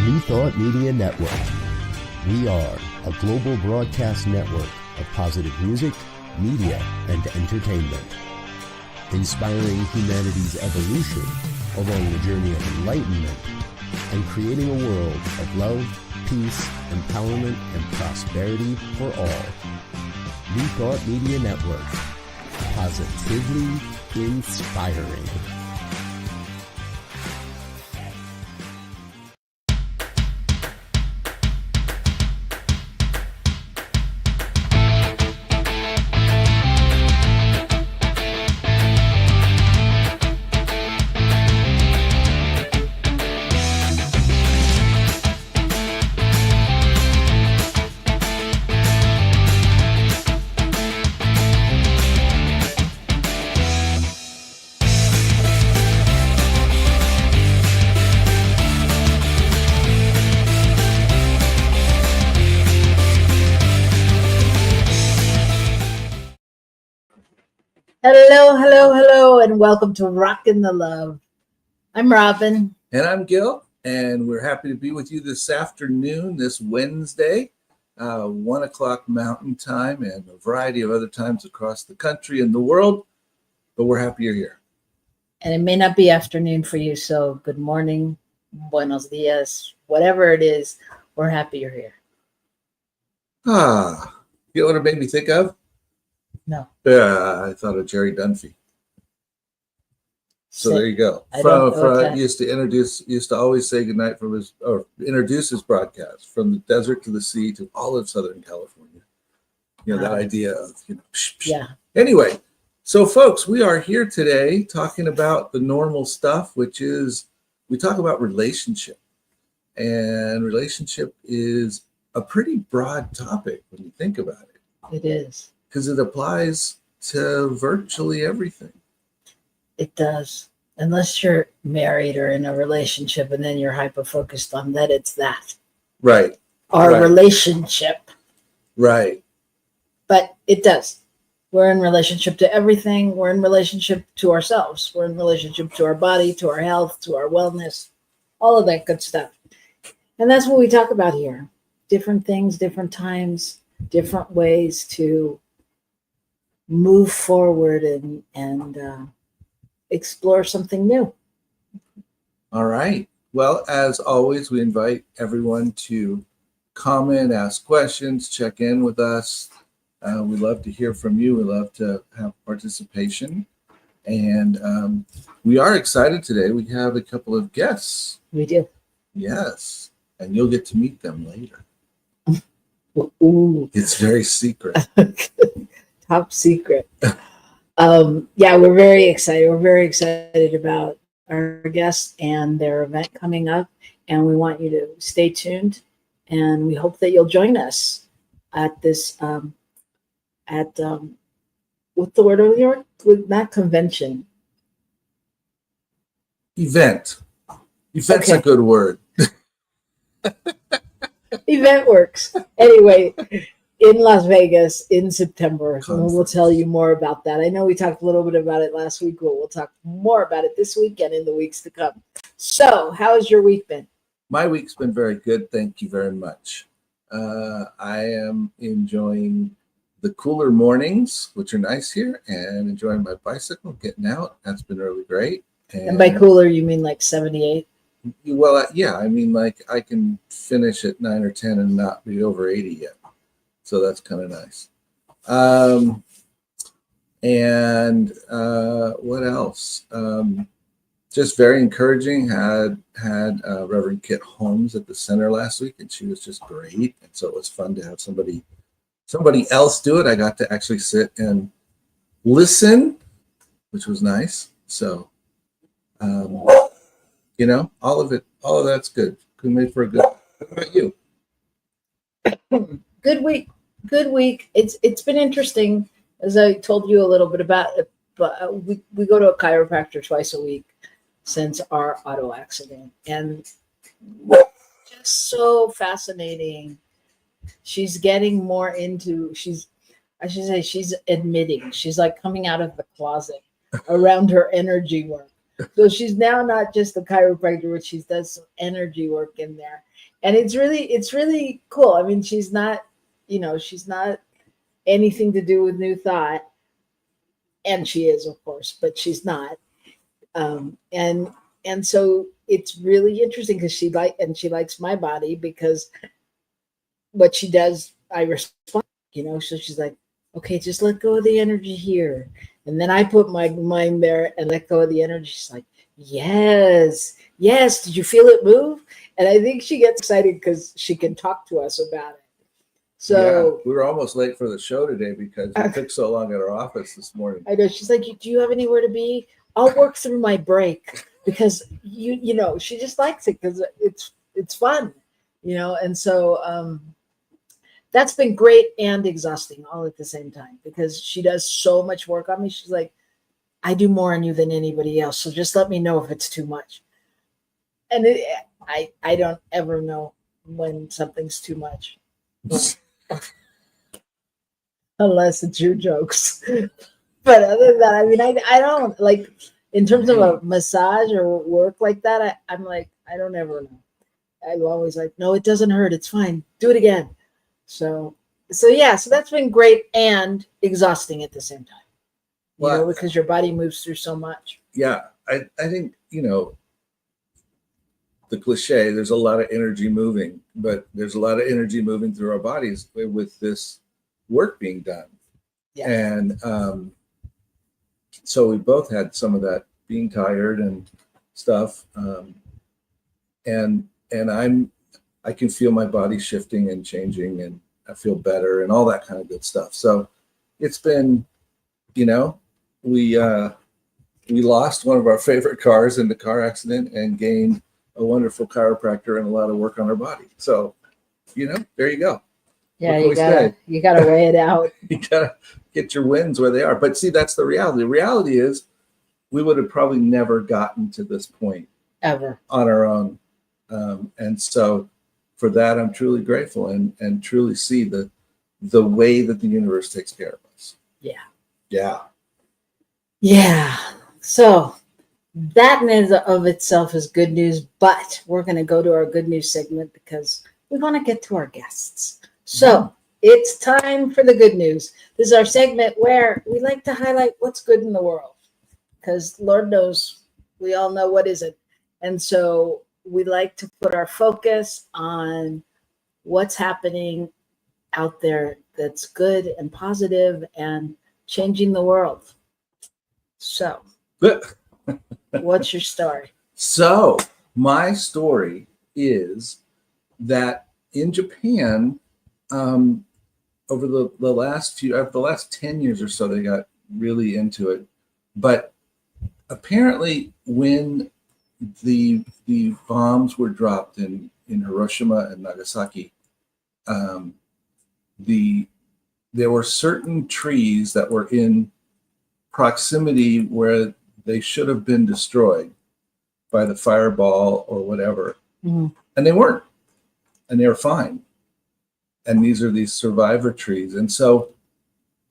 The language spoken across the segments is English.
New Thought Media Network. We are a global broadcast network of positive music, media, and entertainment, inspiring humanity's evolution along the journey of enlightenment and creating a world of love, peace, empowerment, and prosperity for all. New Thought Media Network. Positively inspiring. Hello, and welcome to Rockin the Love. I'm Robyn. And I'm Gil, and we're happy to be with you this afternoon, this Wednesday, 1 o'clock Mountain Time, and a variety of other times across the country and the world, but we're happy you're here. And it may not be afternoon for you, so good morning, buenos dias, whatever it is, we're happy you're here. You know what it made me think of? No. I thought of Jerry Dunphy. So there you go. Used to always say goodnight from his, or introduce his broadcast from the desert to the sea to all of Southern California. You know, that idea of, Yeah. Anyway, so folks, we are here today talking about the normal stuff, which is we talk about relationship. And relationship is a pretty broad topic when you think about it. It is. Because it applies to virtually everything. It does. Unless you're married or in a relationship and then you're hyper-focused on that, it's that. Right. Our relationship. Right. But it does. We're in relationship to everything. We're in relationship to ourselves. We're in relationship to our body, to our health, to our wellness, all of that good stuff. And that's what we talk about here. Different things, different times, different ways to move forward and explore something new. All right. Well, as always, we invite everyone to comment, ask questions, check in with us. We love to hear from you. We love to have participation. And we are excited today. We have a couple of guests. We do. Yes. And you'll get to meet them later. Ooh. It's very secret. Top secret. We're very excited. We're very excited about our guests and their event coming up. And we want you to stay tuned. And we hope that you'll join us at this, what's the word over there? Not convention. Event. Event's a good word. Event works. Anyway, in Las Vegas in September. We'll tell you more about that. I know we talked a little bit about it last week, but we'll talk more about it this week and in the weeks to come. So, how has your week been? My week's been very good. Thank you very much. I am enjoying the cooler mornings, which are nice here, and enjoying my bicycle, getting out. That's been really great. And by cooler, you mean like 78? Well, yeah. I mean, like I can finish at 9 or 10 and not be over 80 yet. So that's kind of nice. What else? Just very encouraging. Had Reverend Kit Holmes at the center last week, and she was just great. And so it was fun to have somebody else do it. I got to actually sit and listen, which was nice. So, all of that's good. We made for a good. What about you? Good week. It's been interesting, as I told you a little bit about it, but we go to a chiropractor twice a week since our auto accident, and just so fascinating. She's getting more into, she's admitting, she's like coming out of the closet around her energy work. So she's now not just a chiropractor, but she does some energy work in there. And it's really cool. I mean, she's not, she's not anything to do with New Thought. And she is, of course, but she's not. And so it's really interesting because she likes my body because what she does, I respond, so she's like, okay, just let go of the energy here. And then I put my mind there and let go of the energy. She's like, yes. Did you feel it move? And I think she gets excited because she can talk to us about it. So yeah, we were almost late for the show today because it took so long at our office this morning. I know. She's like, do you have anywhere to be? I'll work through my break because she just likes it because it's fun, and so that's been great and exhausting all at the same time because she does so much work on me. She's like, I do more on you than anybody else. So just let me know if it's too much. And I don't ever know when something's too much. Unless it's your jokes. But other than that, I mean, I don't like in terms of a massage or work like that. I'm like, I don't ever know. I'm always like, no, it doesn't hurt. It's fine. Do it again. So yeah, so that's been great and exhausting at the same time. Because your body moves through so much. Yeah, I think, the cliche, there's a lot of energy moving, but there's a lot of energy moving through our bodies with this work being done. Yeah. And so we both had some of that, being tired and stuff. And I can feel my body shifting and changing, and I feel better and all that kind of good stuff. So it's been, we lost one of our favorite cars in the car accident and gained a wonderful chiropractor and a lot of work on our body. So, there you go. Yeah, you gotta weigh it out. You gotta get your wins where they are. But see, that's the reality. The reality is we would have probably never gotten to this point ever on our own. And so for that, I'm truly grateful and truly see the way that the universe takes care of us. Yeah. Yeah. Yeah. So that in of itself is good news, but we're going to go to our good news segment because we want to get to our guests. So it's time for the good news. This is our segment where we like to highlight what's good in the world because Lord knows we all know what isn't. And so we like to put our focus on what's happening out there that's good and positive and changing the world. So what's your story? So my story is that in Japan, over the last 10 years or so, they got really into it. But apparently when the bombs were dropped in Hiroshima and Nagasaki, there were certain trees that were in proximity where they should have been destroyed by the fireball or whatever. Mm-hmm. And they weren't. And they were fine. And these are these survivor trees. And so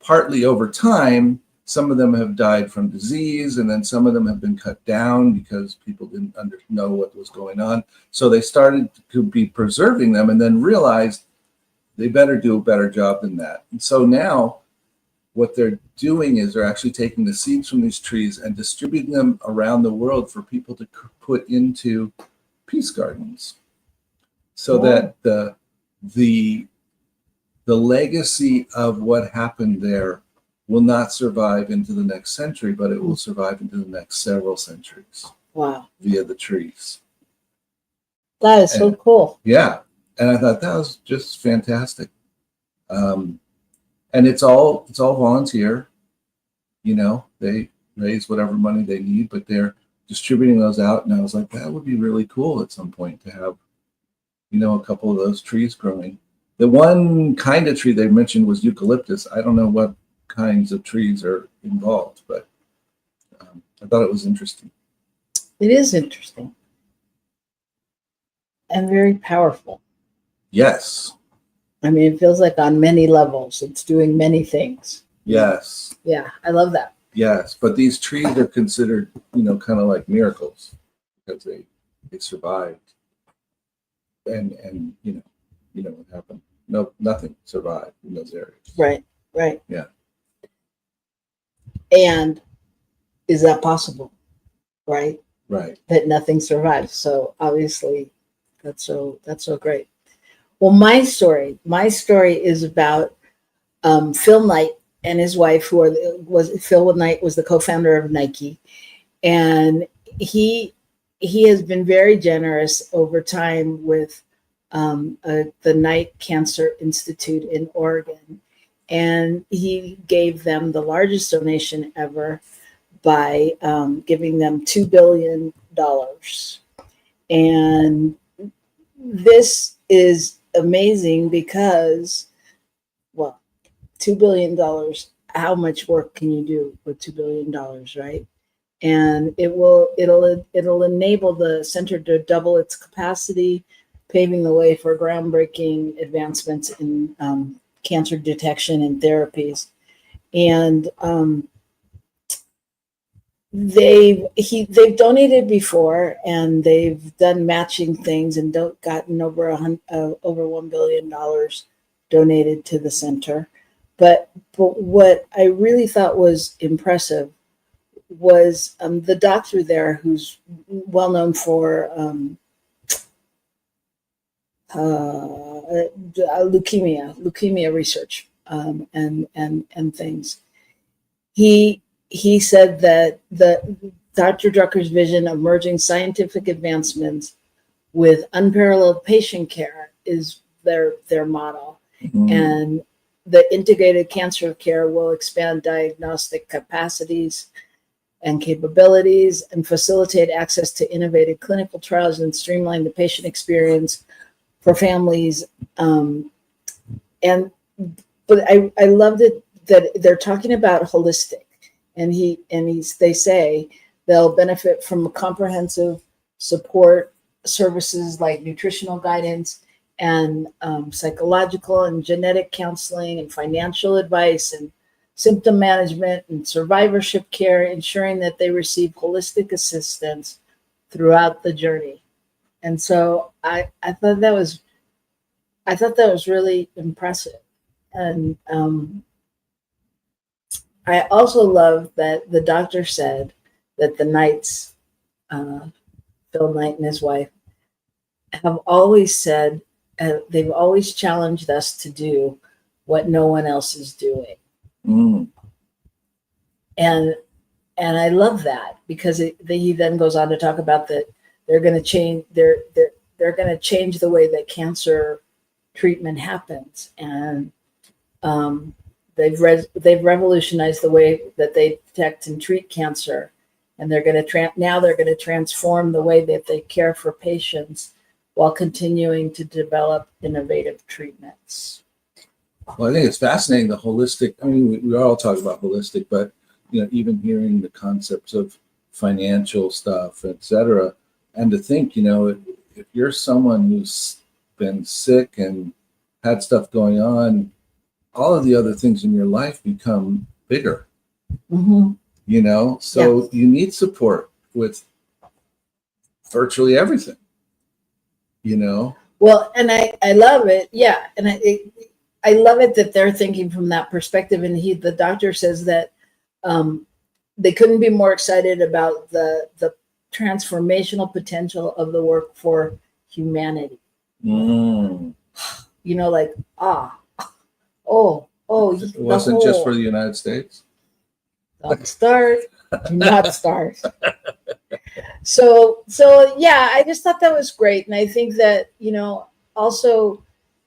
partly over time, some of them have died from disease, and then some of them have been cut down because people didn't know what was going on. So they started to be preserving them and then realized they better do a better job than that. And so now what they're doing is they're actually taking the seeds from these trees and distributing them around the world for people to put into peace gardens, so that the legacy of what happened there will not survive into the next century, but it will survive into the next several centuries. Wow. Via the trees. That is so cool. Yeah. And I thought that was just fantastic. And it's all volunteer. They raise whatever money they need, but they're distributing those out. And I was like, that would be really cool at some point to have, a couple of those trees growing. The one kind of tree they mentioned was eucalyptus. I don't know what kinds of trees are involved, but I thought it was interesting. It is interesting and very powerful. Yes. I mean, it feels like on many levels, it's doing many things. Yes. Yeah, I love that. Yes, but these trees are considered, kind of like miracles because they survived. And what happened? No, nothing survived in those areas. Right. Right. Yeah. And is that possible? Right. Right. That nothing survives. So obviously, that's so great. Well, my story is about Phil Knight and his wife, Phil Knight was the co-founder of Nike, and he has been very generous over time with the Knight Cancer Institute in Oregon, and he gave them the largest donation ever by giving them $2 billion. And this is amazing because, well, $2 billion, how much work can you do with $2 billion, right? And it'll enable the center to double its capacity, paving the way for groundbreaking advancements in cancer detection and therapies. And they've donated before, and they've done matching things and gotten over $1 billion donated to the center. But what I really thought was impressive was the doctor there, who's well known for leukemia research and things. He said that the Dr. Drucker's vision of merging scientific advancements with unparalleled patient care is their model. Mm-hmm. And the integrated cancer care will expand diagnostic capacities and capabilities and facilitate access to innovative clinical trials and streamline the patient experience for families. But I loved it that they're talking about holistic. And they say they'll benefit from comprehensive support services like nutritional guidance and psychological and genetic counseling and financial advice and symptom management and survivorship care, ensuring that they receive holistic assistance throughout the journey. And so I thought that was really impressive. And I also love that the doctor said that the Knights, Phil Knight and his wife, have always said, they've always challenged us to do what no one else is doing. Mm. And I love that because he then goes on to talk about that they're going to change they're going to change the way that cancer treatment happens, and they've revolutionized the way that they detect and treat cancer, and they're going to transform the way that they care for patients while continuing to develop innovative treatments. Well, I think it's fascinating, the holistic. I mean, we all talk about holistic, but even hearing the concepts of financial stuff, etc., and to think, if you're someone who's been sick and had stuff going on, all of the other things in your life become bigger. Mm-hmm. So yeah. You need support with virtually everything. Well, and I love it. Yeah, and I love it that they're thinking from that perspective. And the doctor says that they couldn't be more excited about the transformational potential of the work for humanity. Mm. It wasn't just for the United States. Don't start. Do not start. So yeah, I just thought that was great. And I think that, also,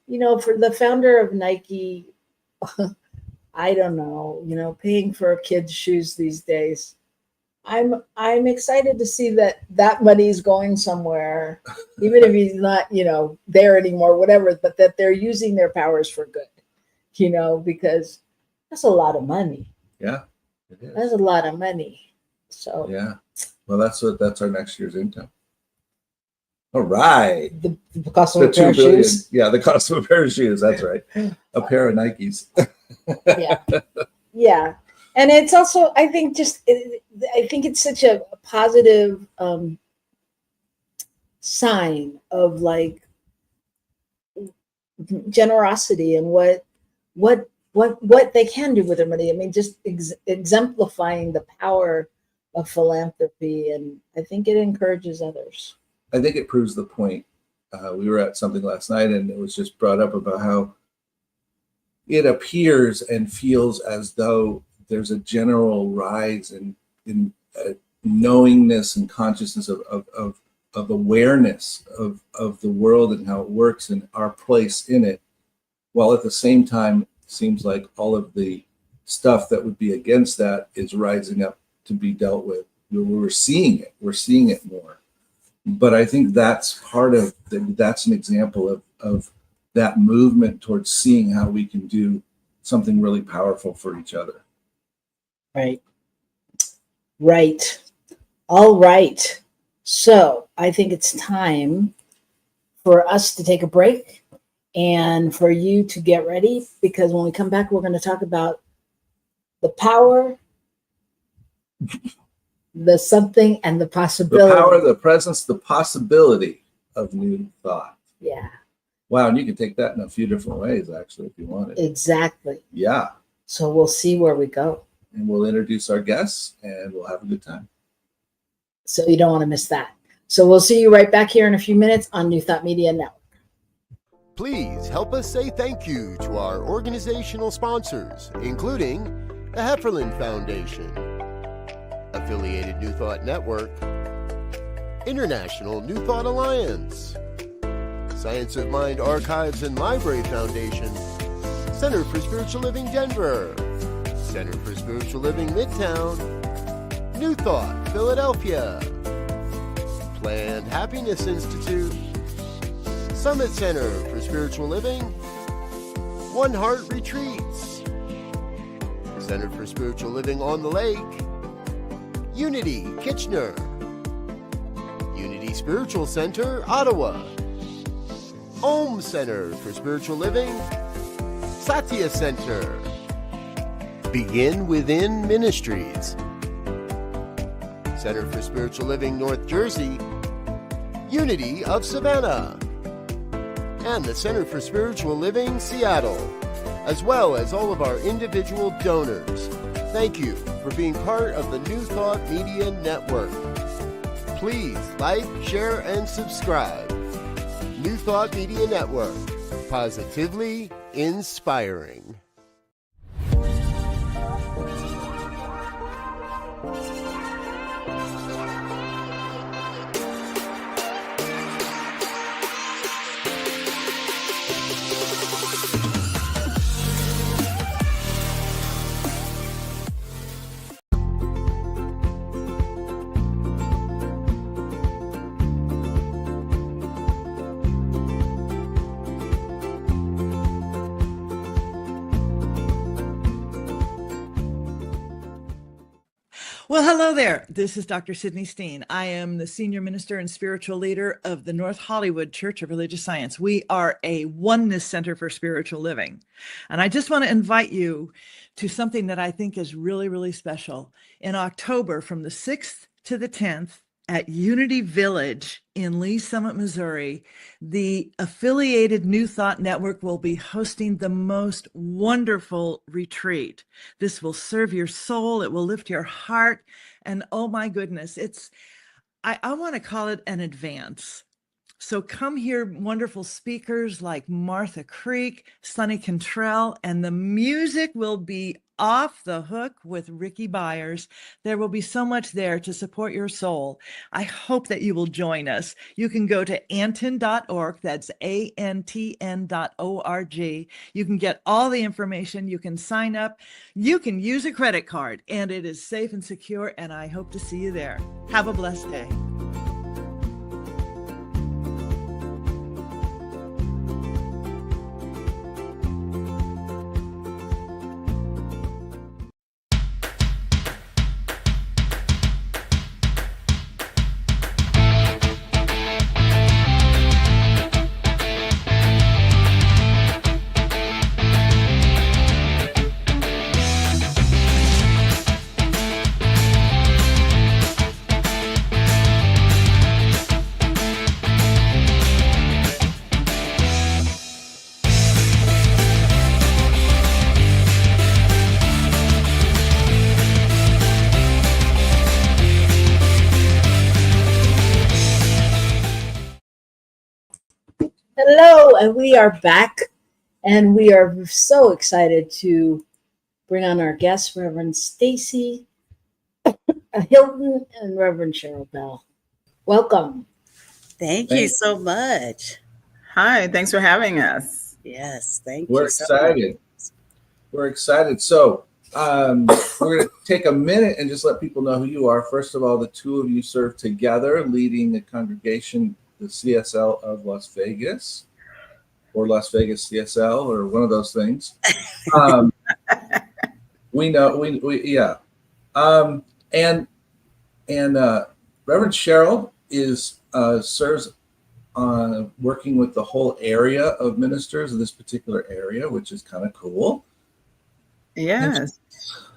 for the founder of Nike, I don't know, paying for a kid's shoes these days, I'm excited to see that money is going somewhere, even if he's not, there anymore, whatever, but that they're using their powers for good, because that's a lot of money. Yeah, it is. That's a lot of money. So yeah. Well, that's our next year's income. All right. The cost of a pair of shoes. Yeah, the cost of a pair of shoes. That's right. A pair of Nikes. Yeah. And it's also, I think, I think it's such a positive sign of like generosity and what they can do with their money. I mean, just exemplifying the power of philanthropy, and I think it encourages others. I think it proves the point. We were at something last night, and it was just brought up about how it appears and feels as though there's a general rise in knowingness and consciousness of awareness of the world and how it works and our place in it, while at the same time it seems like all of the stuff that would be against that is rising up to be dealt with. We're seeing it more. But I think that's that's an example of that movement towards seeing how we can do something really powerful for each other. Right. All right. So I think it's time for us to take a break and for you to get ready, because when we come back, we're going to talk about the power, the something, and the possibility. The power, the presence, the possibility of new thought. Yeah. Wow, and you can take that in a few different ways, actually, if you wanted. Exactly. Yeah. So we'll see where we go. And we'll introduce our guests, and we'll have a good time. So you don't want to miss that. So we'll see you right back here in a few minutes on New Thought Media Network. Please help us say thank you to our organizational sponsors, including the Hefferland Foundation, Affiliated New Thought Network, International New Thought Alliance, Science of Mind Archives and Library Foundation, Center for Spiritual Living Denver, Center for Spiritual Living Midtown, New Thought Philadelphia, Planned Happiness Institute, Summit Center for Spiritual Living, One Heart Retreats, Center for Spiritual Living on the Lake, Unity Kitchener, Unity Spiritual Center Ottawa, Om Center for Spiritual Living, Satya Center, Begin Within Ministries, Center for Spiritual Living North Jersey, Unity of Savannah, and the Center for Spiritual Living Seattle, as well as all of our individual donors. Thank you for being part of the New Thought Media Network. Please like, share, and subscribe. New Thought Media Network, positively inspiring. Well, hello there. This is Dr. Sydney Steen. I am the Senior Minister and Spiritual Leader of the North Hollywood Church of Religious Science. We are a oneness center for spiritual living. And I just want to invite you to something that I think is really, really special. In October, from the 6th to the 10th, at Unity Village in Lee Summit, Missouri, the Affiliated New Thought Network will be hosting the most wonderful retreat. This will serve your soul. It will lift your heart. And oh my goodness, I want to call it an advance. So come hear wonderful speakers like Martha Creek, Sonny Cantrell, and the music will be off the hook with Ricky Byers. There will be so much there to support your soul. I hope that you will join us. You can go to antin.org. That's ANTN.org. You can get all the information. You can sign up. You can use a credit card, and it is safe and secure, and I hope to see you there. Have a blessed day. Hello, and we are back, and we are so excited to bring on our guests, Reverend Staci, Hylton, and Reverend Cheryl Bell. Welcome. Thank you Thanks. so much. Hi, thanks for having us. Yes, thank We're you so much. excited. We're excited. So we're going to take a minute and just let people know who you are. First of all, the two of you serve together, leading the congregation, the CSL of Las Vegas, or Las Vegas CSL, or one of those things. We know, yeah. And Reverend Cheryl is serves on working with the whole area of ministers of this particular area, which is kind of cool. Yes.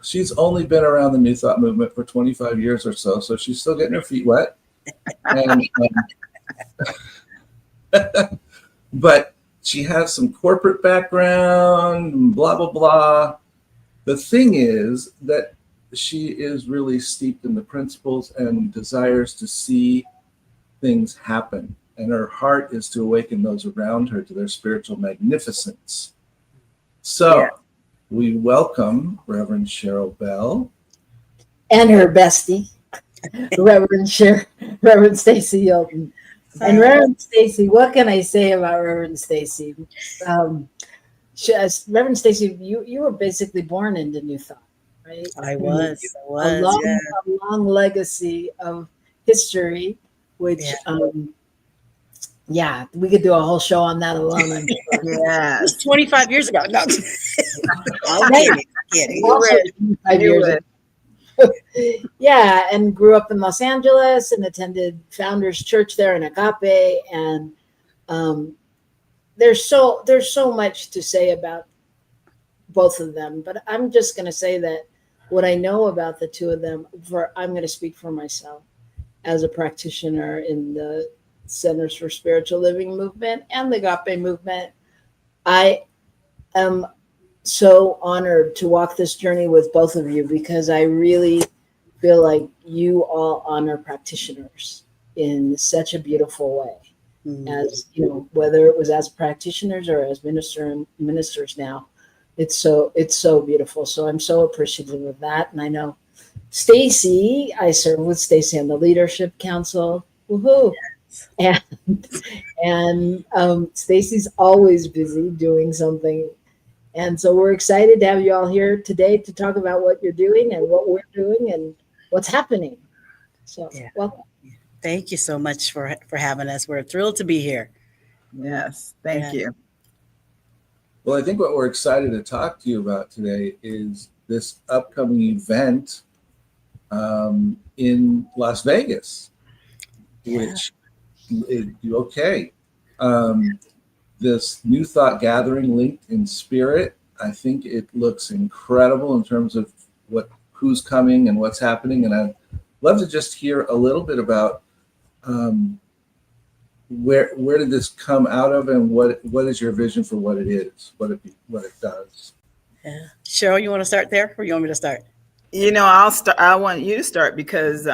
She's only been around the New Thought movement for 25 years or so, so she's still getting her feet wet. And, but she has some corporate background, blah, blah, blah. The thing is that she is really steeped in the principles and desires to see things happen. And her heart is to awaken those around her to their spiritual magnificence. So Yeah. we welcome Reverend Cheryl Bell. And her bestie, Reverend Staci Hylton. And Reverend Staci, what can I say about Reverend Staci? Reverend Staci, you were basically born into New Thought, right? I was, A long legacy of history, which, we could do a whole show on that alone. I'm sure. Yes. It was 25 years ago. No, I'm kidding. Also 25 years ago. Yeah, and grew up in Los Angeles and attended Founders Church there in Agape, and there's so much to say about both of them, but I'm just going to say that what I know about the two of them, I'm going to speak for myself as a practitioner in the Centers for Spiritual Living movement and the Agape movement. I am so honored to walk this journey with both of you, because I really feel like you all honor practitioners in such a beautiful way. As you know, whether it was as practitioners or as ministers now, it's so beautiful. So I'm so appreciative of that. And I know Staci, I serve with Staci on the Leadership Council. Woohoo! Yes. And Staci's always busy doing something. And so we're excited to have you all here today to talk about what you're doing and what we're doing and what's happening. So welcome. Thank you so much for having us. We're thrilled to be here. Yes. Thank you. Well, I think what we're excited to talk to you about today is this upcoming event in Las Vegas, which this New Thought gathering, Linked in Spirit. I think it looks incredible in terms of who's coming and what's happening. And I'd love to just hear a little bit about where did this come out of, and what is your vision for what it is, what it does. Yeah. Cheryl, you want to start there, or you want me to start? I'll start. I want you to start because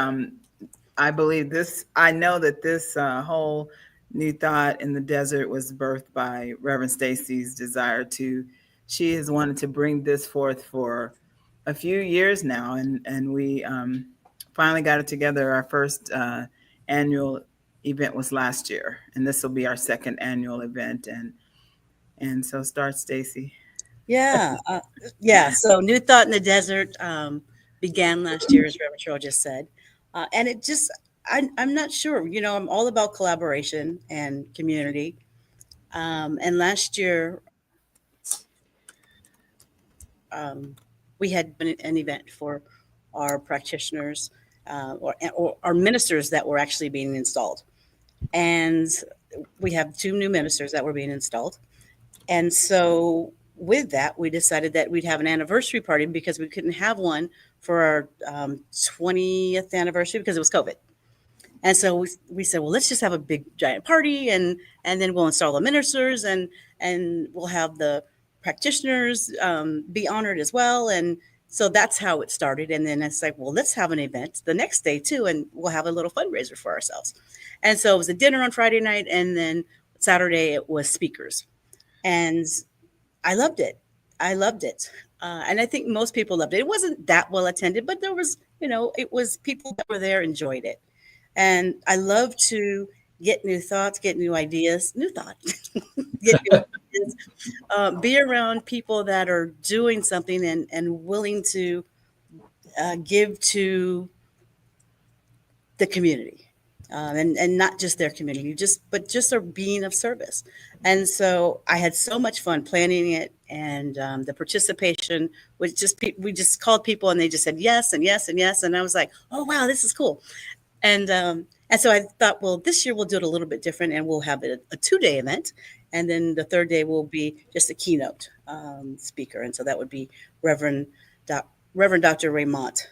I believe this. I know that this whole New Thought in the Desert was birthed by Reverend Staci's desire to. She has wanted to bring this forth for a few years now, and we finally got it together. Our first annual event was last year, and this will be our second annual event. And so start, Staci. Yeah. So New Thought in the Desert began last year, as Reverend Cheryl just said. And it just, I'm not sure, I'm all about collaboration and community. And last year, we had an event for our practitioners or our ministers that were actually being installed. And we have 2 new ministers that were being installed. And so with that, we decided that we'd have an anniversary party, because we couldn't have one for our 20th anniversary because it was COVID. And so we said, well, let's just have a big giant party, and then we'll install the ministers, and we'll have the practitioners be honored as well. And so that's how it started. And then it's like, well, let's have an event the next day too, and we'll have a little fundraiser for ourselves. And so it was a dinner on Friday night, and then Saturday it was speakers, and I loved it. I loved it. And I think most people loved it. It wasn't that well attended, but there was, it was people that were there enjoyed it. And I love to get new thoughts, get new ideas, new thoughts, get new ideas, be around people that are doing something and willing to give to the community. And not just their community, but just are being of service. And so I had so much fun planning it, and the participation was we just called people and they just said yes and yes and yes. And I was like, oh, wow, this is cool. And so I thought, well, this year we'll do it a little bit different, and we'll have a 2-day event. And then the third day will be just a keynote speaker. And so that would be Reverend Dr. Raymont,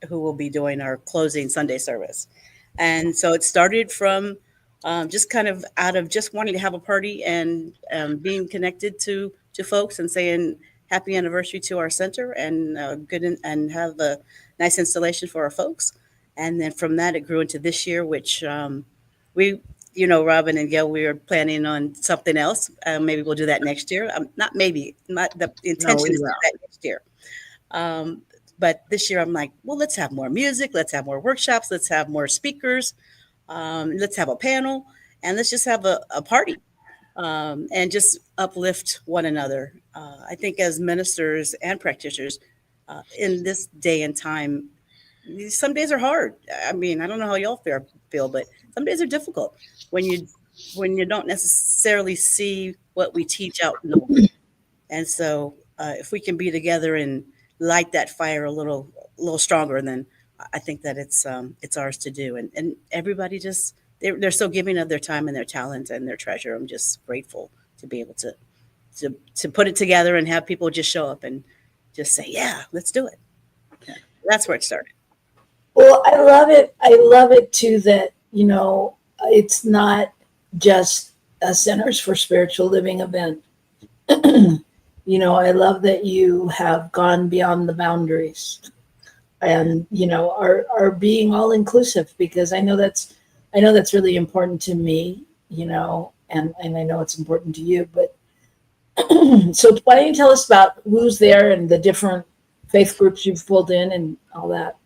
who will be doing our closing Sunday service. And so it started from just kind of out of just wanting to have a party and being connected to folks and saying happy anniversary to our center and and have a nice installation for our folks. And then from that, it grew into this year, which we, Robyn and Gil, we are planning on something else. Maybe we'll do that next year. Not the intention is to do that next year. But this year I'm like, well, let's have more music. Let's have more workshops. Let's have more speakers. Let's have a panel, and let's just have a party and just uplift one another. I think as ministers and practitioners in this day and time, some days are hard. I mean, I don't know how y'all feel, but some days are difficult when you don't necessarily see what we teach out in the world. And so if we can be together and light that fire a little stronger, then I think that it's ours to do. And everybody just they're so giving of their time and their talent and their treasure. I'm just grateful to be able to put it together and have people just show up and just say, yeah, let's do it. Yeah. That's where it started. Well, I love it. I love it too that, it's not just a Centers for Spiritual Living event. I love that you have gone beyond the boundaries and, are being all inclusive, because I know that's really important to me, and I know it's important to you, but so why don't you tell us about who's there and the different faith groups you've pulled in and all that?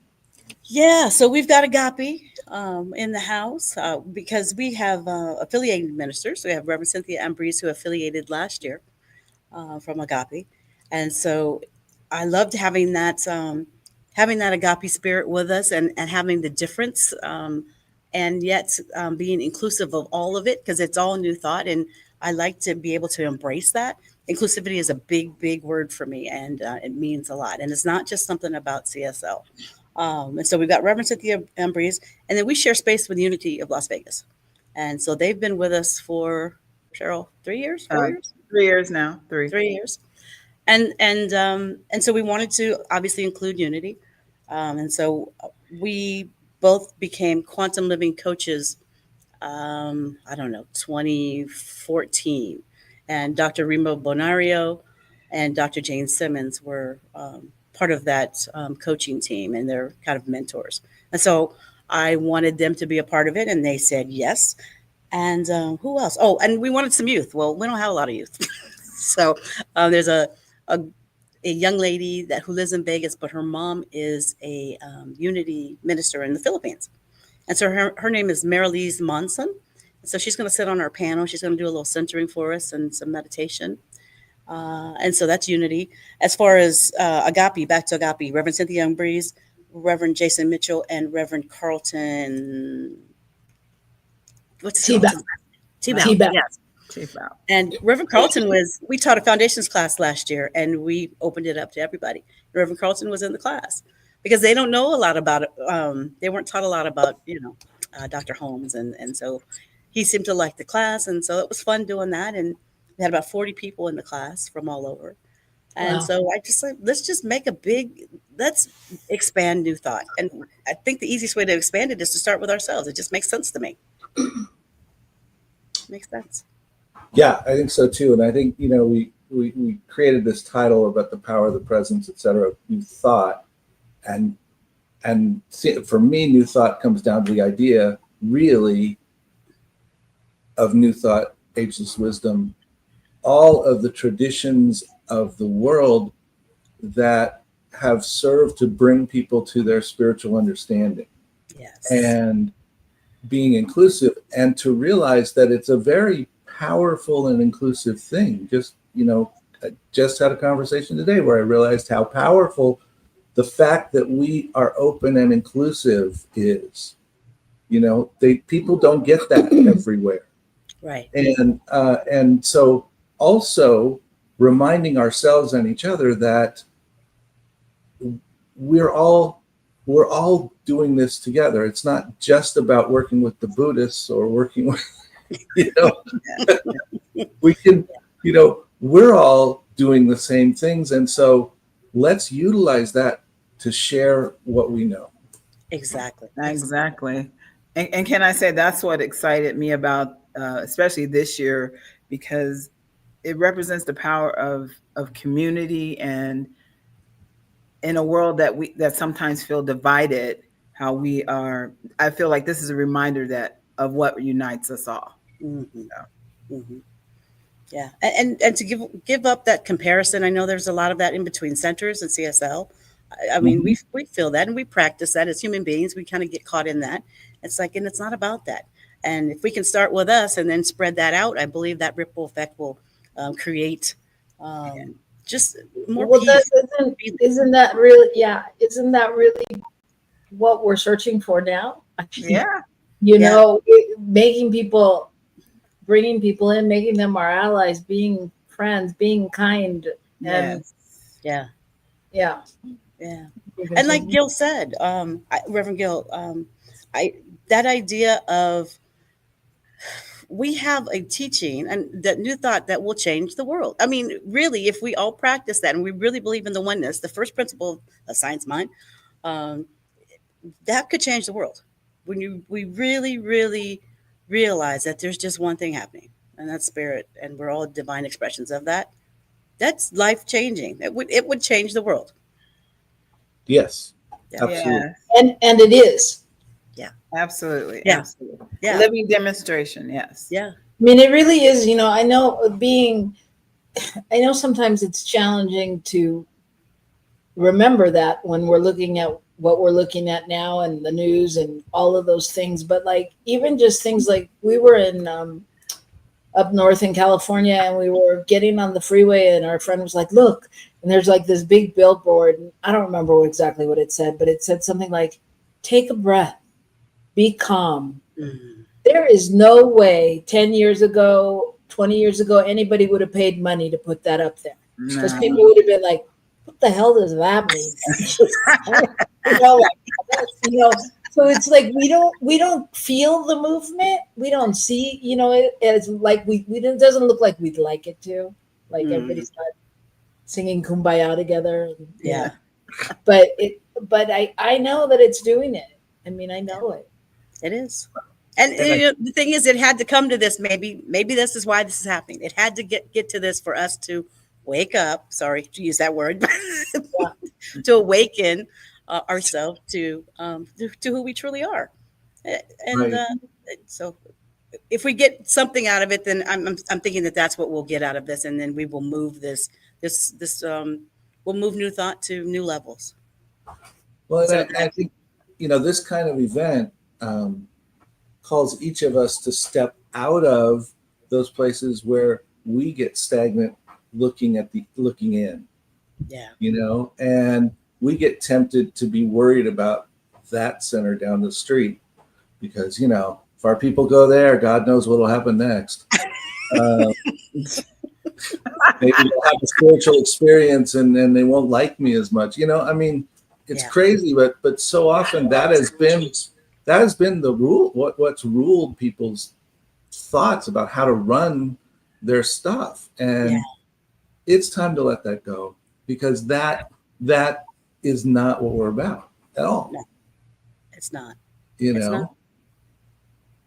Yeah, so we've got Agape in the house because we have affiliated ministers. So we have Reverend Cynthia Ambrose, who affiliated last year from Agape. And so I loved having that Agape spirit with us and having the difference and yet being inclusive of all of it, because it's all new thought. And I like to be able to embrace that. Inclusivity is a big, big word for me, and it means a lot. And it's not just something about CSL. And so we've got Reverend Cynthia Ambrose, and then we share space with Unity of Las Vegas. And so they've been with us for, Cheryl, 3 years, 4 years? 3 years now. 3 years. And so we wanted to obviously include Unity. And so we both became quantum living coaches, 2014. And Dr. Remo Bonario and Dr. Jane Simmons were part of that coaching team, and they're kind of mentors. And so I wanted them to be a part of it, and they said yes. And who else? Oh, and we wanted some youth. Well, we don't have a lot of youth. So there's a young lady who lives in Vegas, but her mom is a Unity minister in the Philippines. And so her name is Marilise Monson. So she's going to sit on our panel. She's going to do a little centering for us and some meditation. And so that's Unity. As far as Agape, back to Agape, Reverend Cynthia Ambrose, Reverend Jason Mitchell, and Reverend Carlton. What's his name? T-Bow. Yes. T-Bow. And Reverend Carlton we taught a foundations class last year, and we opened it up to everybody. Reverend Carlton was in the class because they don't know a lot about it. They weren't taught a lot about, Dr. Holmes. And so he seemed to like the class. And so it was fun doing that. And we had about 40 people in the class from all over. And Wow. so I just said, let's expand new thought. And I think the easiest way to expand it is to start with ourselves. It just makes sense to me. Makes sense. Yeah, I think so too. And I think, we created this title about the power of the presence, et cetera, new thought. And see, for me, new thought comes down to the idea, really, of New Thought, Ageless Wisdom, all of the traditions of the world that have served to bring people to their spiritual understanding. Yes. And being inclusive, and to realize that it's a very powerful and inclusive thing. Just, I just had a conversation today where I realized how powerful the fact that we are open and inclusive is. People don't get that everywhere. Right. And so also reminding ourselves and each other that we're all doing this together. It's not just about working with the Buddhists or working with, we can, we're all doing the same things. And so let's utilize that to share what we know. Exactly. And can I say that's what excited me about, especially this year, because it represents the power of community, and in a world that sometimes feel divided, how we are. I feel like this is a reminder of what unites us all. Mm-hmm. Mm-hmm. Yeah, and to give up that comparison. I know there's a lot of that in between centers and CSL. I mean, we feel that, and we practice that as human beings. We kind of get caught in that. It's like, and it's not about that. And if we can start with us and then spread that out, I believe that ripple effect will create just more peace. Isn't that really? Yeah, isn't that really what we're searching for now? Yeah. Making people, bringing people in, making them our allies, being friends, being kind, and yeah. And like Gil said, Reverend Gil, that idea of, we have a teaching and that New Thought that will change the world. I mean, really, if we all practice that and we really believe in the oneness, the first principle of science mind, that could change the world. When we really, really realize that there's just one thing happening, and that's spirit, and we're all divine expressions of that. That's life changing. It would change the world. Yes, Yeah. absolutely. And it is. Yeah, absolutely. Yeah. Absolutely. Yeah. Living demonstration. Yes. Yeah. I mean, it really is. I know sometimes it's challenging to remember that when we're looking at what we're looking at now and the news and all of those things. But like, even just things like, we were in up north in California, and we were getting on the freeway, and our friend was like, look, and there's like this big billboard. And I don't remember exactly what it said, but it said something like, take a breath, be calm. Mm-hmm. There is no way 10 years ago, 20 years ago, anybody would have paid money to put that up there, because people would have been like, what the hell does that mean? So it's like, we don't feel the movement. We don't see, it's like it doesn't look like we'd like it to. Like everybody's not singing Kumbaya together. Yeah. But I know that it's doing it. I mean, I know it. It is. And the thing is, it had to come to this. Maybe this is why this is happening. It had to get to this for us to wake up. Sorry to use that word, to awaken ourselves to who we truly are. And so, if we get something out of it, then I'm thinking that's what we'll get out of this, and then we will move this we'll move New Thought to new levels. Well, so I think this kind of event calls each of us to step out of those places where we get stagnant looking in. Yeah. And we get tempted to be worried about that center down the street, because if our people go there, God knows what will happen next. Maybe they'll have a spiritual experience and then they won't like me as much. It's crazy, but so often that has been the rule. What's ruled people's thoughts about how to run their stuff, and it's time to let that go, because that is not what we're about at all. No, it's not. It's not.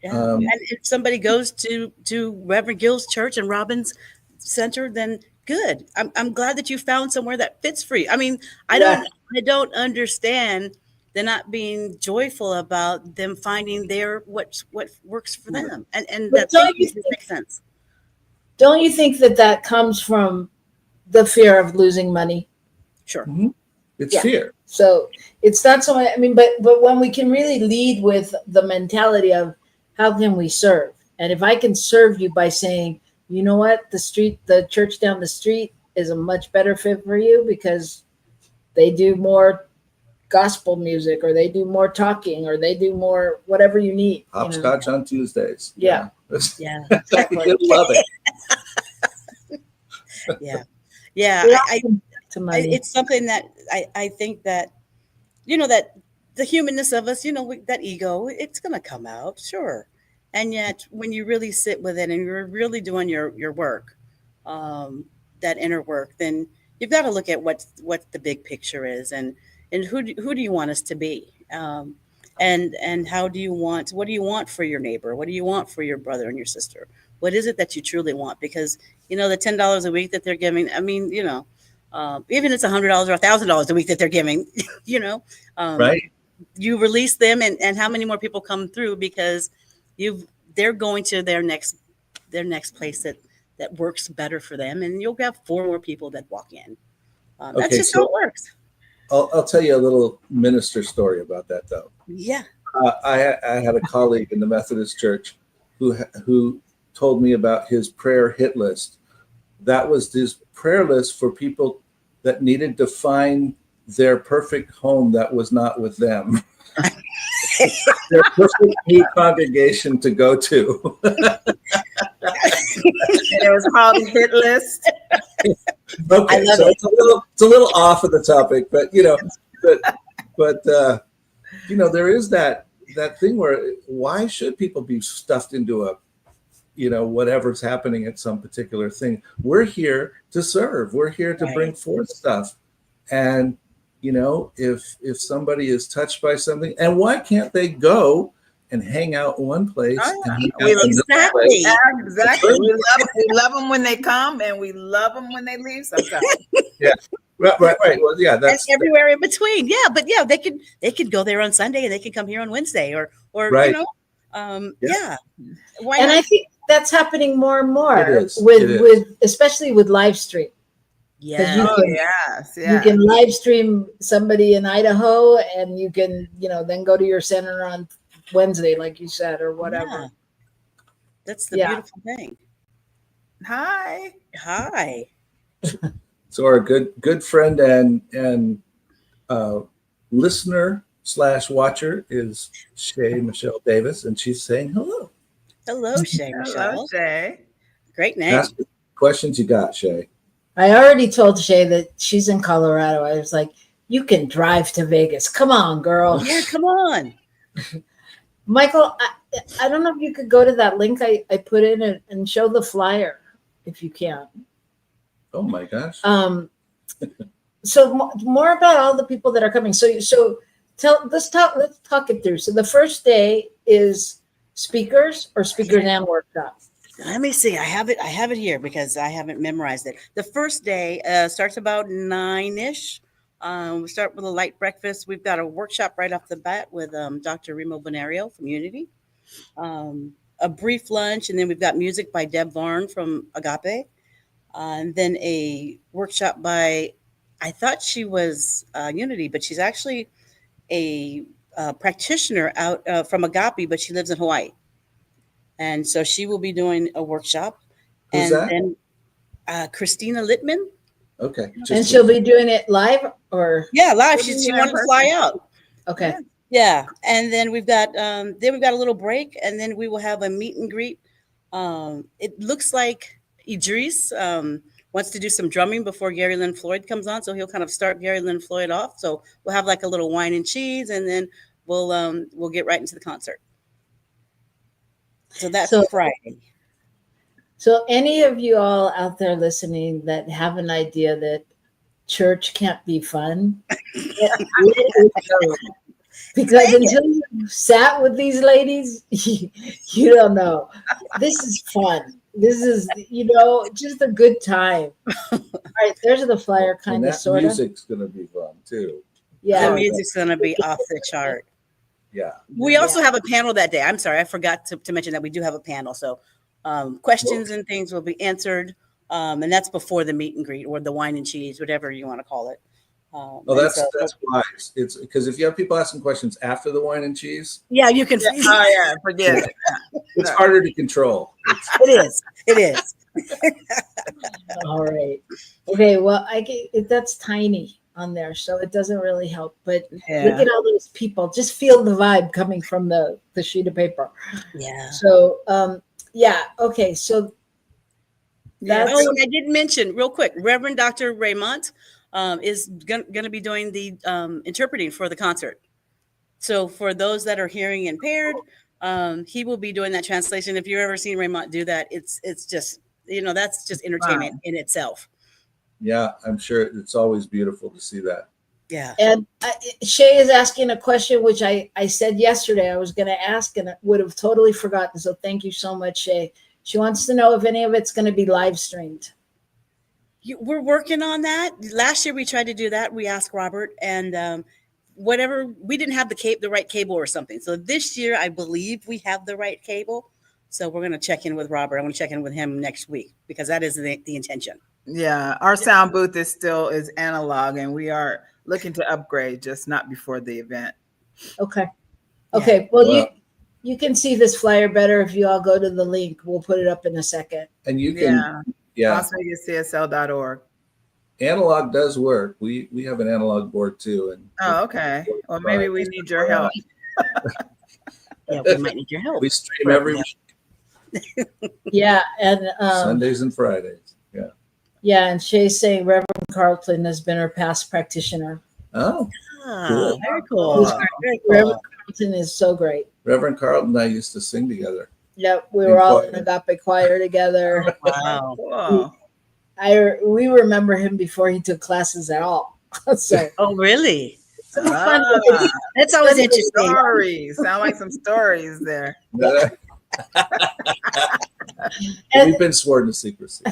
Yeah. And if somebody goes to Reverend Gil's church and Robyn's center, then good. I'm glad that you found somewhere that fits for you. I mean, I don't understand they're not being joyful about them finding what works for them, and But that makes sense. Don't you think that comes from the fear of losing money? Sure. Mm-hmm. It's Yeah. fear. So it's not so much, I mean, but when we can really lead with the mentality of how can we serve? And if I can serve you by saying, you know what, the church down the street is a much better fit for you because they do more gospel music, or they do more talking, or they do more whatever you need. Hopscotch on Tuesdays. Yeah. Yeah. Exactly. You'll love it. Yeah. Yeah. To money. It's something that I think that, that the humanness of us, that ego, it's going to come out. Sure. And yet when you really sit with it and you're really doing your work, that inner work, then you've got to look at what the big picture is, and who do you want us to be? And what do you want for your neighbor? What do you want for your brother and your sister? What is it that you truly want? Because, the $10 a week that they're giving, I mean, even it's $100 or $1,000 a week that they're giving, Right. You release them, and how many more people come through because they're going to their next place that works better for them, and you'll have 4 more people that walk in. That's just how it works. I'll tell you a little minister story about that, though. Yeah. I had a colleague in the Methodist Church who told me about his prayer hit list. That was his prayer list for people that needed to find their perfect home that was not with them. Their perfect new congregation to go to. It was called a hit list. Okay, I love so it. it's a little off of the topic, but there is that thing where why should people be stuffed into a whatever's happening at some particular thing? We're here to serve. We're here to bring forth stuff. And if somebody is touched by something, and why can't they go and hang out in one place? And hang out in another place? Exactly. We love them when they come, and we love them when they leave sometimes. Yeah. Right. Well, yeah, that's and everywhere in between. Yeah, but yeah, they could go there on Sunday and they could come here on Wednesday, or Right. yeah. Why And not? I think that's happening more and more It is. with especially with live stream. Yeah. You can live stream somebody in Idaho, and you can, then go to your center on Wednesday, like you said, or whatever. Yeah. That's the beautiful thing. Hi. So our good friend and listener / watcher is Shay Michelle Davis, and she's saying hello. Hello, Shay Michelle. Hello, Shay. Great name. Ask the questions you got, Shay. I already told Shay that she's in Colorado. I was like, you can drive to Vegas. Come on, girl. Yeah, come on. Michael, I don't know if you could go to that link I put in and show the flyer if you can. Oh my gosh. So more about all the people that are coming. So let's talk it through. So the first day is speakers and workshops. Let me see. I have it here because I haven't memorized it. The first day starts about 9-ish. We start with a light breakfast. We've got a workshop right off the bat with Dr. Remo Bonario from Unity. A brief lunch, and then we've got music by Deb Varn from Agape. And then a workshop by, I thought she was Unity, but she's actually a practitioner out from Agape, but she lives in Hawaii. And so she will be doing a workshop. Who's that? Then Christina Littman. Okay. And she'll be doing it live or? Yeah, live. She wanted to fly out. Okay. Yeah. And then we've got a little break, and then we will have a meet and greet. It looks like Idris wants to do some drumming before Gary Lynn Floyd comes on. So he'll kind of start Gary Lynn Floyd off. So we'll have like a little wine and cheese, and then we'll get right into the concert. So that's Friday. So any of you all out there listening that have an idea that church can't be fun, because until you sat with these ladies, you don't know. This is fun. This is, just a good time. All right, there's the flyer, kind of, sort of. Music's going to be fun too. Yeah. The music's going to be off the chart. Yeah. We also have a panel that day. I'm sorry, I forgot to mention that we do have a panel. So questions and things will be answered. And that's before the meet and greet or the wine and cheese, whatever you want to call it. Oh, that's wise. It's because if you have people asking questions after the wine and cheese, yeah, you can. Oh yeah, forget it. it's harder to control. It is. It is. All right. Okay. Well, that's tiny on there, so it doesn't really help. But look at all those people. Just feel the vibe coming from the sheet of paper. Yeah. So, yeah. Okay. So that's. Oh, and I did mention real quick, Reverend Dr. Raymond is going to be doing the interpreting for the concert. So for those that are hearing impaired, he will be doing that translation. If you've ever seen Raymond do that, it's just, that's just entertainment in itself. Yeah, I'm sure it's always beautiful to see that. Yeah. And Shay is asking a question, which I said yesterday I was going to ask and I would have totally forgotten. So thank you so much, Shay. She wants to know if any of it's going to be live streamed. We're working on that. Last year we tried to do that. We asked Robert, and whatever, we didn't have the right cable or something. So this year I believe we have the right cable. So we're going to check in with Robert. I'm going to check in with him next week because that is the intention. Yeah, our sound booth is analog, and we are looking to upgrade, just not before the event. Okay. Okay. Well, you can see this flyer better if you all go to the link. We'll put it up in a second. And you can, LasVegasCSL.org. Analog does work. We have an analog board too. And okay. Well, maybe we need your help. Yeah, we might need your help. We stream every week. Yeah, and Sundays and Fridays. Yeah. Yeah, and Shay's saying Reverend Carlton has been her past practitioner. Oh, cool. Very cool. Very cool. Reverend Carlton is so great. Reverend Carlton and I used to sing together. Yep, we were all in Agape Choir together. Wow. Cool. We remember him before he took classes at all. So, oh, really? That's always interesting. Stories. Sound like some stories there. We've been sworn to secrecy.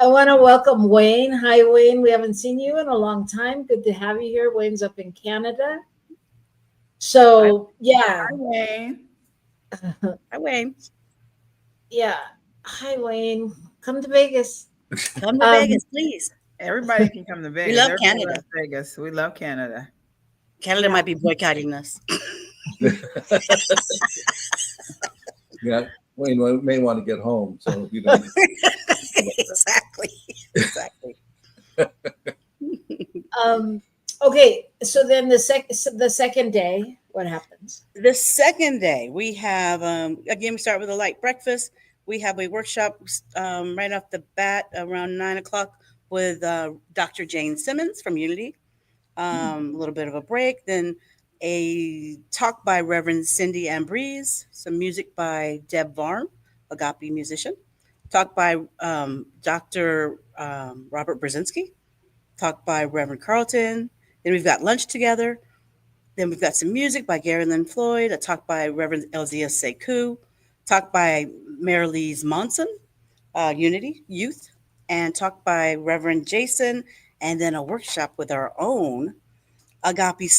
I want to welcome Wayne. Hi, Wayne. We haven't seen you in a long time. Good to have you here. Wayne's up in Canada. So, yeah. Hi, Wayne. Hi, Wayne. Yeah. Hi, Wayne. Come to Vegas. Come to Vegas, please. Everybody can come to Vegas. We love Canada. Vegas. We love Canada. Canada might be boycotting us. Yeah, Wayne may want to get home, so you know. Exactly. Okay, so then the second day, what happens? The second day, we have again, we start with a light breakfast. We have a workshop right off the bat around 9:00 with Dr. Jane Simmons from Unity. A little bit of a break, then a talk by Reverend Cindy Ambreeze, some music by Deb Varn, Agape musician, talk by Dr. Robert Brzezinski, talk by Reverend Carlton. Then we've got lunch together. Then we've got some music by Gary Lynn Floyd, a talk by Reverend Elzia Sekou, talk by Marilise Monson, Unity Youth, and talk by Reverend Jason, and then a workshop with our own Agape /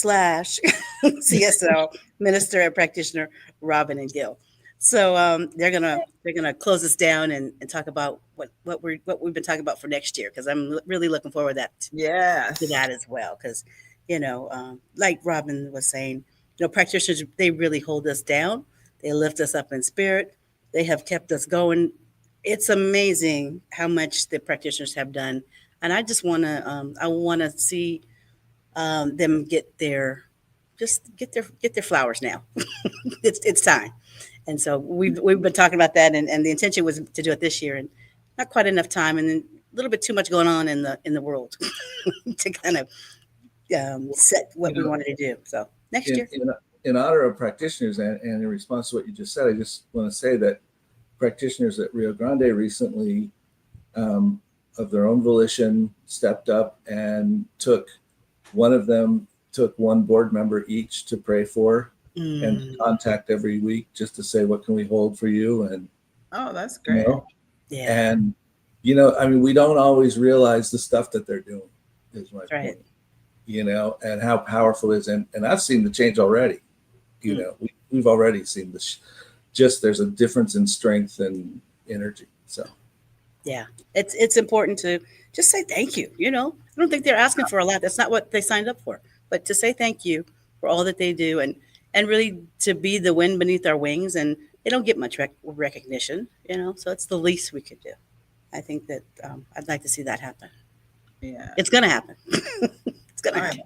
CSL minister and practitioner, Robyn and Gil. So they're gonna close us down and talk about what we've been talking about for next year, because I'm really looking forward to that as well. Because like Robyn was saying, practitioners, they really hold us down. They lift us up in spirit. They have kept us going. It's amazing how much the practitioners have done, and I just want to see them get their flowers now. It's time. And so we've been talking about that, and the intention was to do it this year, and not quite enough time, and then a little bit too much going on in the world to kind of set what we wanted to do. So next year. In honor of practitioners and in response to what you just said, I just want to say that practitioners at Rio Grande recently, of their own volition, stepped up and took one board member each to pray for and contact every week just to say, what can we hold for you? And oh, that's great. Yeah. And we don't always realize the stuff that they're doing, is my point. and how powerful it is. And I've seen the change already. We've already seen this. Just there's a difference in strength and energy. So, yeah, it's important to just say thank you. I don't think they're asking for a lot. That's not what they signed up for. But to say thank you for all that they do, and really to be the wind beneath our wings, and they don't get much recognition. So it's the least we could do. I think that I'd like to see that happen. Yeah. It's going to happen. It's going to happen.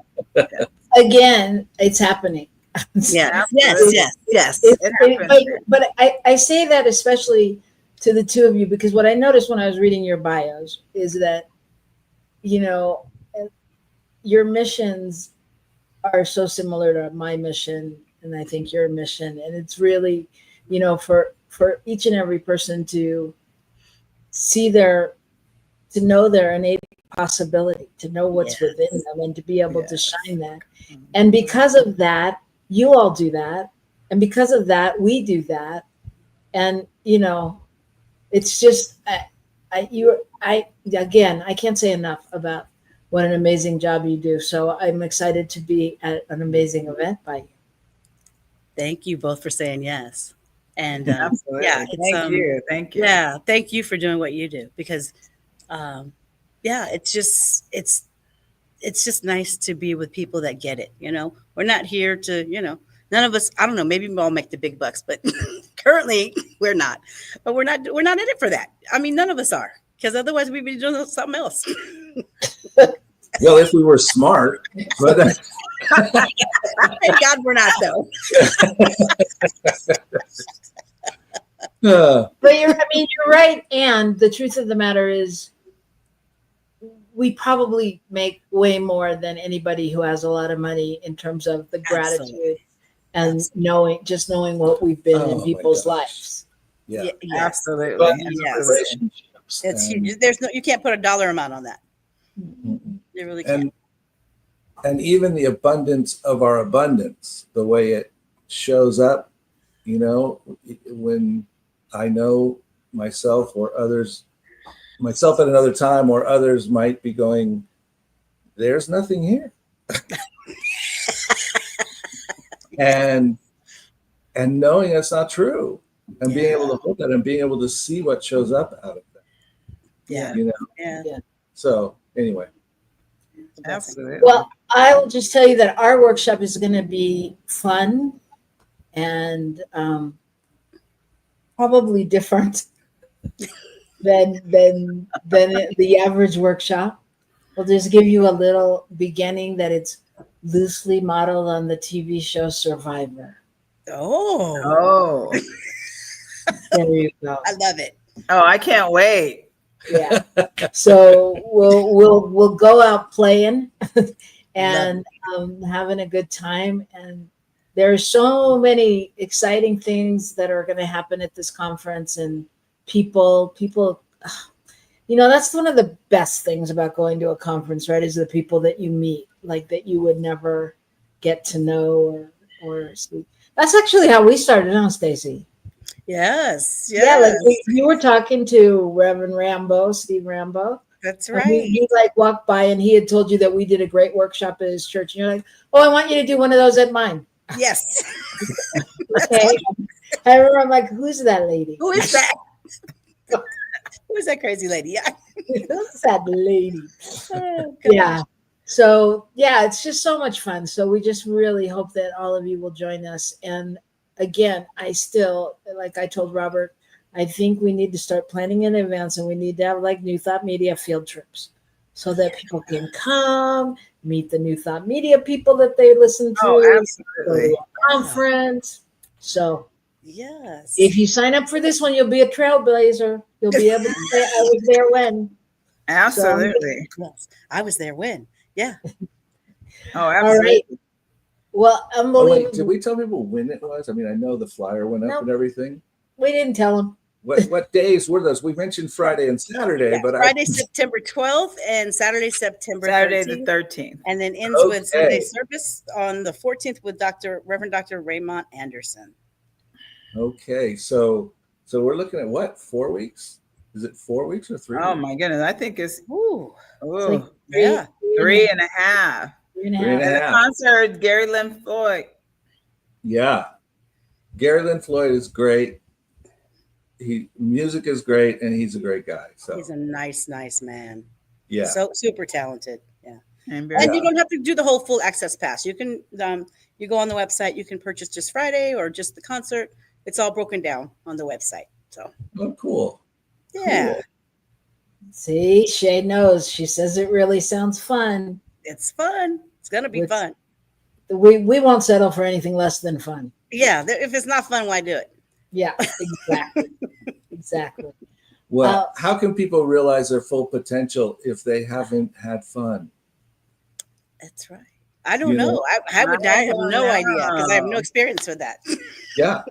Again, it's happening. Yes. But I say that especially to the two of you, because what I noticed when I was reading your bios is that, your missions are so similar to my mission, and I think your mission. And it's really, for each and every person to see to know their innate possibility, to know what's within them, and to be able to shine that. And because of that, you all do that. And because of that, we do that. And, it's just, I can't say enough about what an amazing job you do. So I'm excited to be at an amazing event by you. Thank you both for saying yes. And Absolutely. Thank you. Yeah, thank you for doing what you do, because it's just nice to be with people that get it. We're not here to, none of us, I don't know, maybe we'll make the big bucks, but currently we're not. But we're not in it for that. I mean, none of us are, because otherwise we'd be doing something else. Well, if we were smart, but Thank God we're not, though. But you're right. And the truth of the matter is, we probably make way more than anybody who has a lot of money in terms of the gratitude. Absolutely. And knowing what we've been in people's lives. Yeah, Absolutely. But Yes. relationships It's and- huge. You can't put a dollar amount on that. You really can't. and even the abundance of our abundance, the way it shows up, when I know myself or others, myself at another time, or others might be going, there's nothing here. and knowing that's not true, and being able to hold that, and being able to see what shows up out of that. Yeah. Yeah. So anyway. Absolutely. Well, I will just tell you that our workshop is going to be fun and probably different than the average workshop. We'll just give you a little beginning that it's loosely modeled on the TV show Survivor. Oh, There you go. I love it. Oh, I can't wait. Yeah. So we'll go out playing and having a good time. And there's so many exciting things that are going to happen at this conference, and people, that's one of the best things about going to a conference, right? Is the people that you meet, like that you would never get to know or see. That's actually how we started, huh, Staci? Yes. Yeah, like you were talking to Reverend Steve Rambo. That's And right. he walked by and he had told you that we did a great workshop at his church. And you're like, oh, I want you to do one of those at mine. Yes. Okay. I remember, I'm like, who's that lady? Who is that? Who is that crazy lady? Yeah. Who's that lady? Oh, Yeah. So, yeah, it's just so much fun. So we just really hope that all of you will join us. And again, I still, like I told Robert, I think we need to start planning in advance, and we need to have like New Thought Media field trips so that people can come, meet the New Thought Media people that they listen to, Oh, go absolutely. to a conference. So Yes. if you sign up for this one, you'll be a trailblazer. You'll be able to say, I was there when. Absolutely. Yes. I was there when. Yeah. Oh, All absolutely. right. Well, Oh, unbelievable. wait, did we tell people when it was? I mean, I know the flyer went up No. and everything. We didn't tell them. What days were those? We mentioned Friday and Saturday, Yeah, but Friday, September 12th and Saturday, September Saturday the 13th. 13th. And then ends with Okay. Sunday service on the 14th with Reverend Dr. Raymond Anderson. Okay, so we're looking at what, 4 weeks? Is it 4 weeks or 3 Oh weeks? my goodness. I think it's Ooh. oh, Yeah. 3.5. 3.5. 3.5. Concert, Gary Lynn Floyd. Yeah. Gary Lynn Floyd is great. Music is great, and he's a great guy. So He's a nice man. yeah. So super talented. Yeah. And And you don't have to do the whole full access pass. You can you go on the website, you can purchase just Friday or just the concert. It's all broken down on the website. So Oh, cool. yeah, Cool. See, Shay knows. She says it really sounds fun. it's fun. It's gonna be fun. We won't settle for anything less than fun. Yeah, if it's not fun, why do it? Yeah, exactly. Exactly. Well, how can people realize their full potential if they haven't had fun? That's right. I don't know. I have no idea because I have no experience with that. Yeah.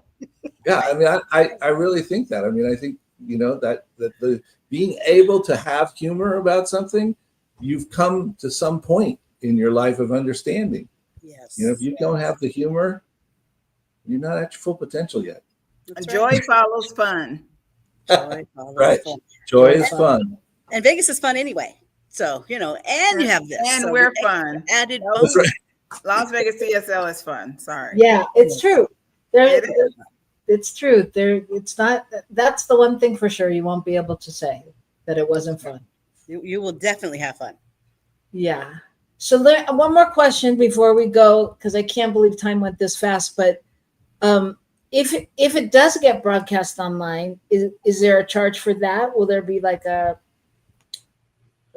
Yeah. I mean, I really think that. I mean, I think, that the being able to have humor about something, you've come to some point in your life of understanding. Yes. If you don't have the humor, you're not at your full potential yet. That's Joy right. follows fun. Joy follows Right. fun. Joy is fun. And Vegas is fun anyway. So, and you have this. And so we're the fun. added That's bonus. right. Las Vegas CSL is fun. Sorry. Yeah, it's true. It is. It's true. It's not. That's the one thing for sure. You won't be able to say that it wasn't fun. You will definitely have fun. Yeah. So one more question before we go, because I can't believe time went this fast. But if it does get broadcast online, is there a charge for that? Will there be like or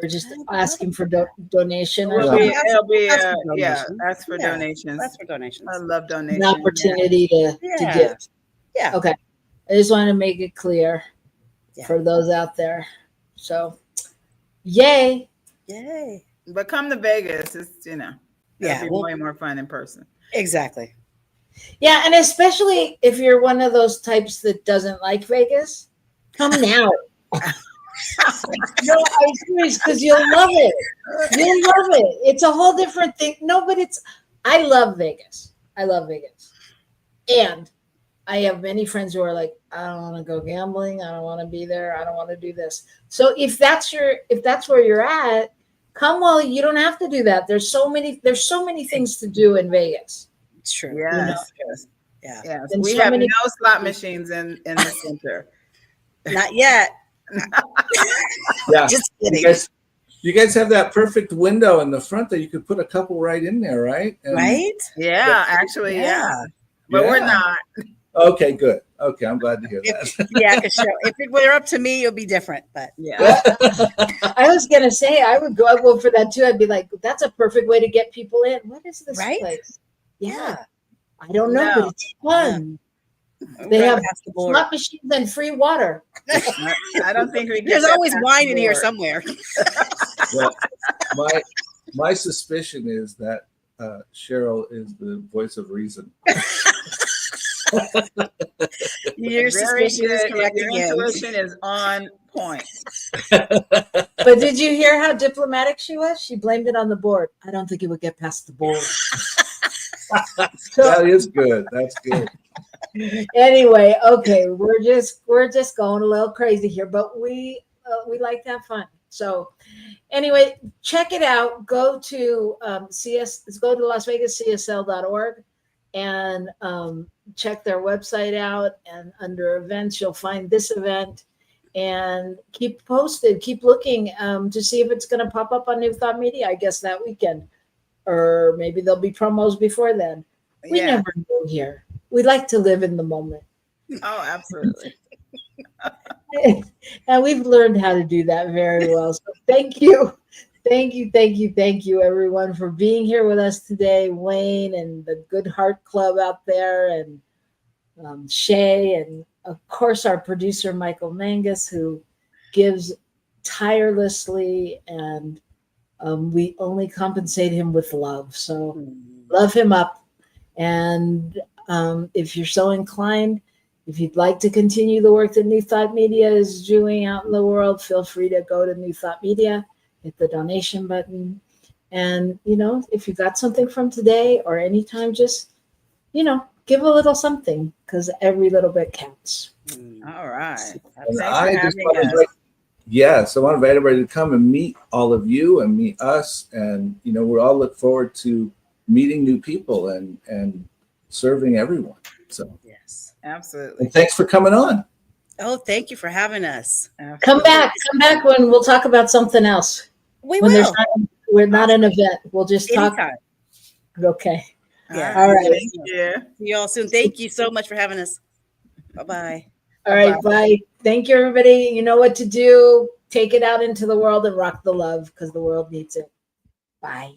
just asking for donation or something? It'll be That's for yeah, donations. that's for Yeah, donations. That's for donations. I love donations. An opportunity to Yeah. give. Yeah. Okay. I just want to make it clear Yeah. for those out there. So, yay. Yay. But come to Vegas, it's it'll be well, way more fun in person. exactly. Yeah, and especially if you're one of those types that doesn't like Vegas, come now. No, I'm serious, because you'll love it. You'll love it. It's a whole different thing. No, but I love Vegas. I love Vegas. And I have many friends who are like, I don't want to go gambling. I don't want to be there. I don't want to do this. So if that's where you're at, come. Well, you don't have to do that. There's so many things to do in Vegas. It's true. Yes. Yeah. Yes. And We so have many- no slot machines in the center. Not yet. Yeah. Just kidding. You guys have that perfect window in the front that you could put a couple right in there, right? And- Right? Yeah, actually, yeah. But Yeah. we're not. Okay, good. Okay, I'm glad to hear that. Yeah, because if it were up to me, it would be different. But Yeah. I was gonna say I would go for that too. I'd be like, that's a perfect way to get people in. What is this Right? place? Yeah. I don't know, No. but it's fun. we're They gonna have pass the board. slot machines and free water. I don't think we get There's that always past wine the in here board. somewhere. Well, my suspicion is that Cheryl is the voice of reason. Your Very suspicion is good. correct Your again. intuition is on point. But did you hear how diplomatic she was? She blamed it on the board. I don't think it would get past the board. That is good. That's good. Anyway, okay, we're just going a little crazy here, but we like to have fun. So anyway, check it out. Go to go to LasVegasCSL.org and check their website out. And under events, you'll find this event. And keep posted. Keep looking to see if it's going to pop up on New Thought Media. I guess that weekend, or maybe there'll be promos before then. We Yeah. never know here. We like to live in the moment. Oh, absolutely. And we've learned how to do that very well. So thank you, everyone, for being here with us today. Wayne and the Good Heart Club out there, and Shay, and of course our producer Michael Mangus, who gives tirelessly, and we only compensate him with love. So love him up. And if you're so inclined, if you'd like to continue the work that New Thought Media is doing out in the world, feel free to go to New Thought Media, hit the donation button. And, if you got something from today or anytime, just, give a little something, because every little bit counts. All right. And Thanks I for just having want to us. invite yes, I want to invite everybody to come and meet all of you and meet us. And, you know, we all look forward to meeting new people and serving everyone. So, Yes. Absolutely. and thanks for coming on. Oh, thank you for having us. Come back when we'll talk about something else. We When will. we're not an event. We'll just talk. Anytime. Okay. Yeah. All right. Thank you. See you all soon. Thank you so much for having us. Bye-bye. All right. Bye. Thank you, everybody. You know what to do. Take it out into the world and rock the love because the world needs it. Bye.